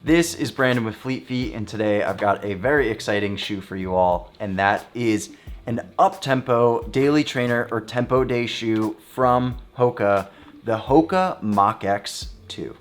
This is Brandon with Fleet Feet, and today I've got a very exciting shoe for you all, and that is an uptempo daily trainer or tempo day shoe from HOKA, the HOKA Mach X 2.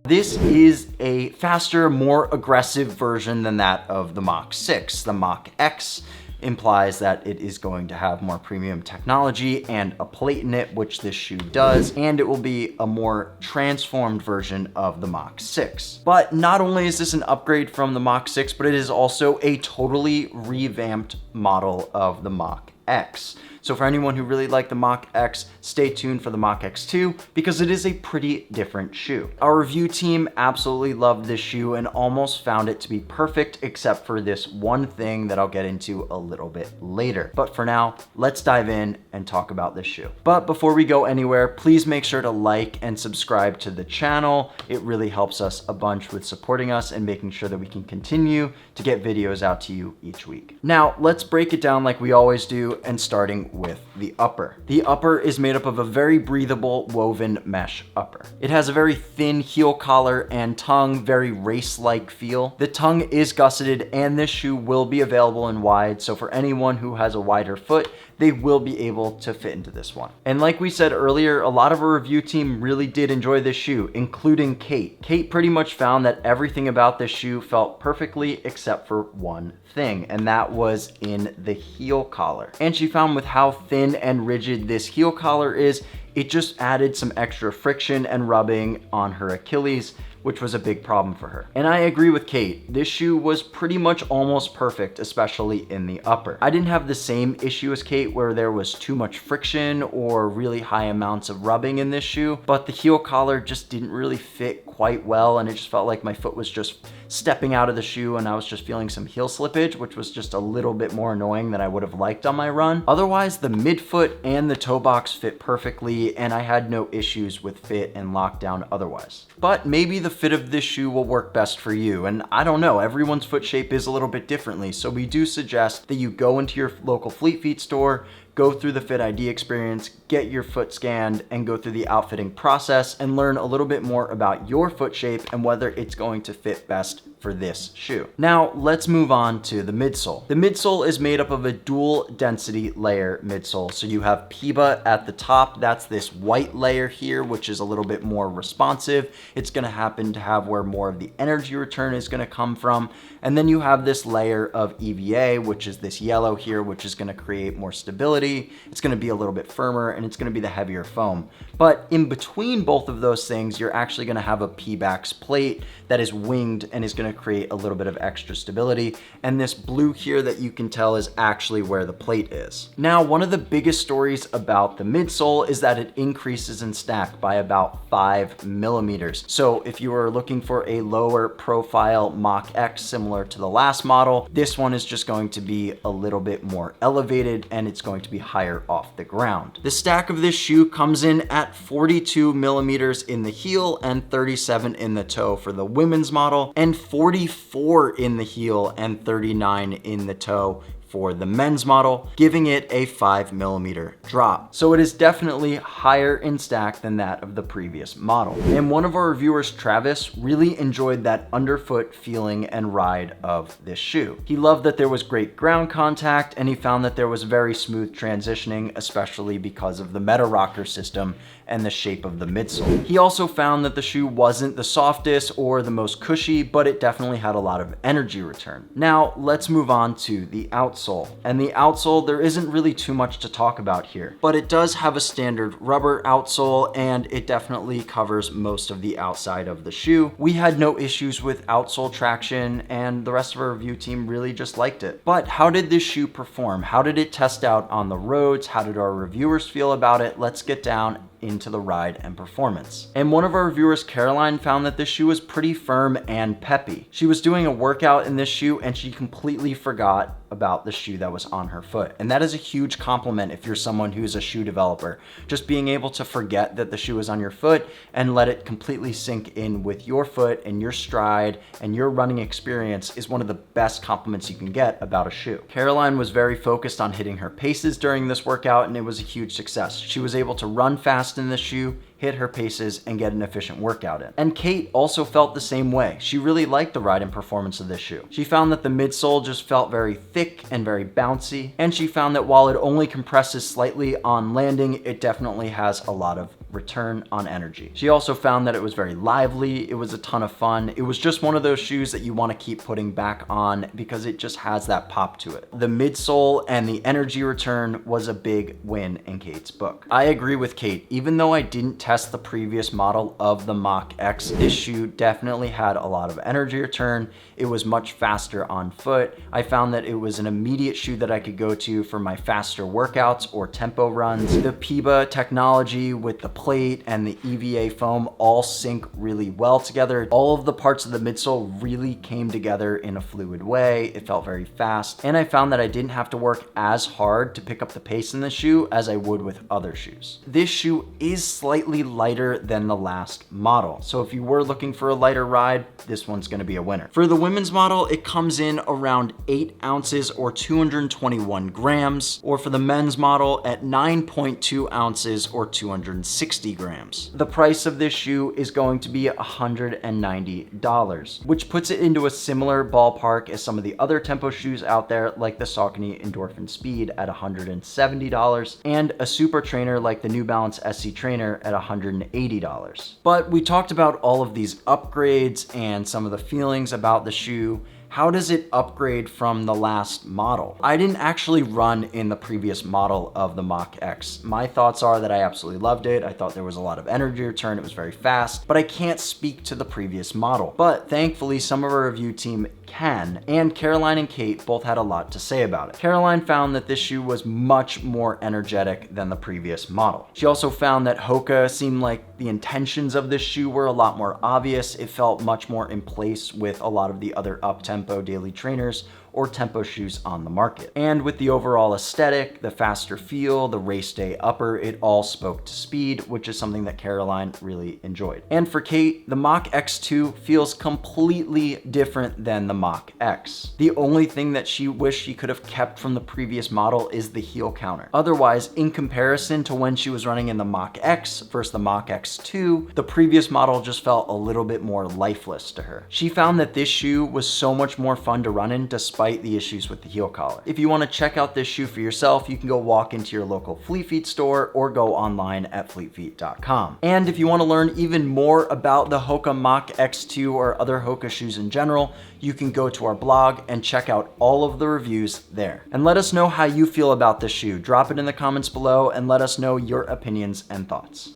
This is a faster, more aggressive version than that of the Mach 6. The Mach X implies that it is going to have more premium technology and a plate in it, which this shoe does, and it will be a more transformed version of the Mach 6. But not only is this an upgrade from the Mach 6, but it is also a totally revamped model of the Mach X. So for anyone who really liked the Mach X, stay tuned for the Mach X 2 because it is a pretty different shoe. Our review team absolutely loved this shoe and almost found it to be perfect except for this one thing that I'll get into a little bit later. But for now, let's dive in and talk about this shoe. But before we go anywhere, please make sure to like and subscribe to the channel. It really helps us a bunch with supporting us and making sure that we can continue to get videos out to you each week. Now, let's break it down like we always do, and starting with the upper. The upper is made up of a very breathable woven mesh upper. It has a very thin heel collar and tongue, very race-like feel. The tongue is gusseted and this shoe will be available in wide, so for anyone who has a wider foot, they will be able to fit into this one. And like we said earlier, a lot of our review team really did enjoy this shoe, including Kate. Kate pretty much found that everything about this shoe felt perfectly except for one thing, and that was in the heel collar. And she found with how thin and rigid this heel collar is, it just added some extra friction and rubbing on her Achilles, which was a big problem for her. And I agree with Kate, this shoe was pretty much almost perfect, especially in the upper. I didn't have the same issue as Kate where there was too much friction or really high amounts of rubbing in this shoe, but the heel collar just didn't really fit quite well, and it just felt like my foot was just stepping out of the shoe and I was just feeling some heel slippage, which was just a little bit more annoying than I would have liked on my run. Otherwise, the midfoot and the toe box fit perfectly, and I had no issues with fit and lockdown otherwise. But maybe the fit of this shoe will work best for you, and I don't know, everyone's foot shape is a little bit differently, so we do suggest that you go into your local Fleet Feet store, go through the Fit ID experience, get your foot scanned, and go through the outfitting process and learn a little bit more about your foot shape and whether it's going to fit best for this shoe. Now, let's move on to the midsole. The midsole is made up of a dual density layer midsole. So you have PEBA at the top. That's this white layer here, which is a little bit more responsive. It's gonna happen to have where more of the energy return is gonna come from. And then you have this layer of EVA, which is this yellow here, which is gonna create more stability. It's gonna be a little bit firmer, and it's gonna be the heavier foam. But in between both of those things, you're actually gonna have a PEBAX plate that is winged and is gonna create a little bit of extra stability. And this blue here that you can tell is actually where the plate is. Now, one of the biggest stories about the midsole is that it increases in stack by about 5 millimeters. So if you are looking for a lower profile Mach X similar to the last model, this one is just going to be a little bit more elevated and it's going to be higher off the ground. The stack of this shoe comes in at 42 millimeters in the heel and 37 in the toe for the women's model, and 44 in the heel and 39 in the toe for the men's model, giving it a 5 millimeter drop. So it is definitely higher in stack than that of the previous model. And one of our reviewers, Travis, really enjoyed that underfoot feeling and ride of this shoe. He loved that there was great ground contact, and he found that there was very smooth transitioning, especially because of the meta rocker system and the shape of the midsole. He also found that the shoe wasn't the softest or the most cushy, but it definitely had a lot of energy return. Now, let's move on to the outsole. And the outsole, there isn't really too much to talk about here, but it does have a standard rubber outsole, and it definitely covers most of the outside of the shoe. We had no issues with outsole traction, and the rest of our review team really just liked it. But how did this shoe perform? How did it test out on the roads? How did our reviewers feel about it? Let's get down into the ride and performance. And one of our reviewers, Caroline, found that this shoe was pretty firm and peppy. She was doing a workout in this shoe and she completely forgot about the shoe that was on her foot. And that is a huge compliment if you're someone who's a shoe developer. Just being able to forget that the shoe is on your foot and let it completely sink in with your foot and your stride and your running experience is one of the best compliments you can get about a shoe. Caroline was very focused on hitting her paces during this workout, and it was a huge success. She was able to run fast in this shoe, hit her paces, and get an efficient workout in. And Kate also felt the same way. She really liked the ride and performance of this shoe. She found that the midsole just felt very thick and very bouncy, and she found that while it only compresses slightly on landing, it definitely has a lot of return on energy. She also found that it was very lively, it was a ton of fun. It was just one of those shoes that you want to keep putting back on because it just has that pop to it. The midsole and the energy return was a big win in Kate's book. I agree with Kate. Even though I didn't test the previous model of the Mach X, this shoe definitely had a lot of energy return. It was much faster on foot. I found that it was an immediate shoe that I could go to for my faster workouts or tempo runs. The PEBA technology with the plate and the EVA foam all sync really well together. All of the parts of the midsole really came together in a fluid way. It felt very fast, and I found that I didn't have to work as hard to pick up the pace in the shoe as I would with other shoes. This shoe is slightly lighter than the last model, so if you were looking for a lighter ride, this one's going to be a winner. For the women's model, it comes in around 8 ounces or 221 grams, or for the men's model at 9.2 ounces or 260 grams. The price of this shoe is going to be $190, which puts it into a similar ballpark as some of the other tempo shoes out there, like the Saucony Endorphin Speed at $170 and a super trainer like the New Balance SC Trainer at $180. But we talked about all of these upgrades and some of the feelings about the shoe. How does it upgrade from the last model? I didn't actually run in the previous model of the Mach X. My thoughts are that I absolutely loved it. I thought there was a lot of energy return. It was very fast, but I can't speak to the previous model. But thankfully, some of our review team can, and Caroline and Kate both had a lot to say about it. Caroline found that this shoe was much more energetic than the previous model. She also found that HOKA seemed like the intentions of this shoe were a lot more obvious. It felt much more in place with a lot of the other up-tempo daily trainers or tempo shoes on the market. And with the overall aesthetic, the faster feel, the race day upper, it all spoke to speed, which is something that Caroline really enjoyed. And for Kate, the Mach X2 feels completely different than the Mach X. The only thing that she wished she could have kept from the previous model is the heel counter. Otherwise, in comparison to when she was running in the Mach X versus the Mach X2, the previous model just felt a little bit more lifeless to her. She found that this shoe was so much more fun to run in despite the issues with the heel collar. If you want to check out this shoe for yourself, you can go walk into your local Fleet Feet store or go online at fleetfeet.com. And if you want to learn even more about the HOKA Mach X2 or other HOKA shoes in general, you can go to our blog and check out all of the reviews there. And let us know how you feel about this shoe. Drop it in the comments below and let us know your opinions and thoughts.